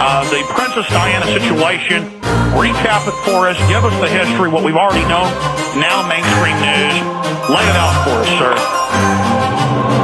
The Princess Diana situation. Recap it for us. Give us the history, what we've already known. Now mainstream news. Lay it out for us, sir.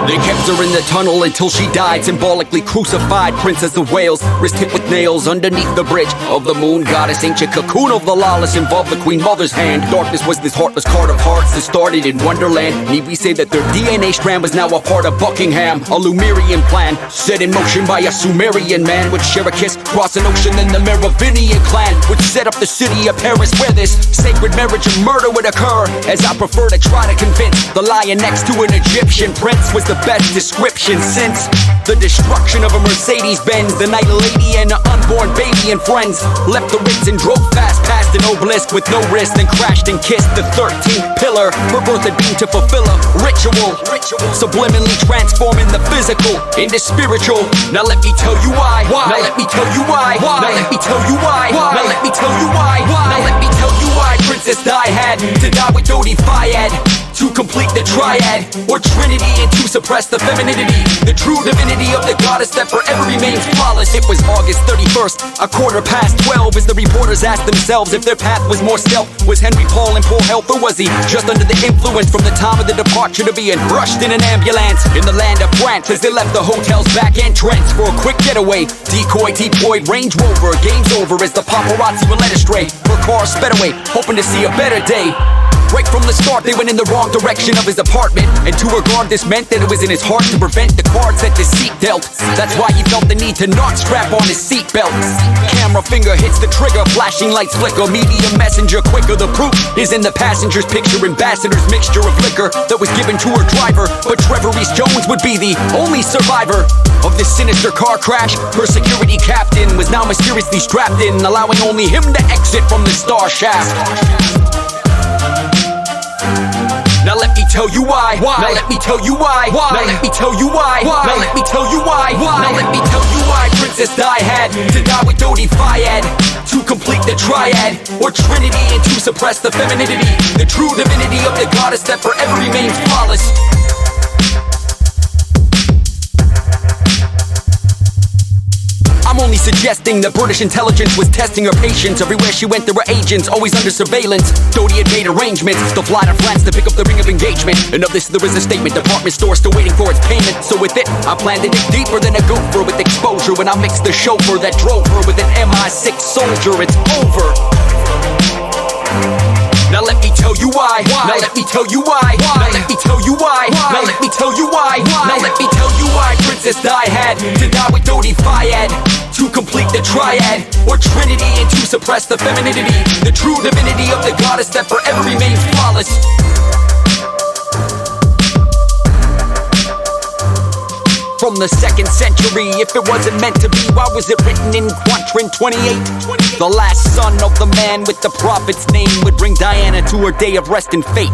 They kept her in the tunnel until she died, symbolically crucified. Princess of Wales, wrist hit with nails underneath the bridge of the moon goddess. Ancient cocoon of the lawless involved the Queen Mother's hand. Darkness was this heartless card of hearts that started in Wonderland. Need we say that their DNA strand was now a part of Buckingham? A Lumerian plan set in motion by a Sumerian man would share a kiss cross an ocean. Then the Merovingian clan would set up the city of Paris, where this sacred marriage and murder would occur. As I prefer to try to convince the lion next to an Egyptian prince was the best description since the destruction of a Mercedes-Benz. The night a lady and an unborn baby and friends left the Ritz and drove fast past an obelisk with no wrist, then crashed and kissed the 13th pillar. Her birth had been to fulfill a ritual, subliminally transforming the physical into spiritual. Now let me tell you why. Now let me tell you why. Now let me tell you why. Now let me tell you why. Now let me tell you why. Princess Di had to die with Dodi Fayed to complete the triad or trinity and to suppress the femininity, the true divinity of the goddess that forever remains flawless. It was August 31st, 12:15, as the reporters asked themselves if their path was more stealth. Was Henry Paul in poor health, or was he just under the influence from the time of the departure to being rushed in an ambulance in the land of France as they left the hotel's back entrance for a quick getaway? Decoy deployed, Range Rover, game's over as the paparazzi were led astray. Her car sped away, hoping to see a better day. Right from the start, they went in the wrong direction of his apartment, and to her guard, this meant that it was in his heart to prevent the cards that the seat dealt. That's why he felt the need to not strap on his seatbelt. Camera finger hits the trigger, flashing lights flicker, media messenger quicker. The proof is in the passenger's picture, ambassador's mixture of liquor that was given to her driver. But Trevor Reese Jones would be the only survivor of this sinister car crash. Her security captain was now mysteriously strapped in, allowing only him to exit from the star shaft. Now let me tell you why. Now let me tell you why. Now let me tell you why. Now let me tell you why. Now let me tell you why. Princess Di had to die with Dodi Fayed to complete the triad or trinity and to suppress the femininity, the true divinity of the goddess that forever remains flawless. I'm only suggesting that British intelligence was testing her patience. Everywhere she went there were agents, always under surveillance. Dodi had made arrangements to fly to France to pick up the ring of engagement. And of this there is a statement, department store still waiting for its payment. So with it, I plan to dig deeper than a gopher with exposure. When I mixed the chauffeur that drove her with an MI6 soldier, it's over. Now let me tell you why. Now let me tell you why. Now let me tell you why. Now let me tell you why. Now let me tell you why. Princess Di had to die with Dodi Fayed to complete the triad or trinity and to suppress the femininity, the true divinity of the goddess that forever remains flawless. From the 2nd century, if it wasn't meant to be, why was it written in Quatrain 28? The last son of the man with the prophet's name would bring Diana to her day of rest and fate.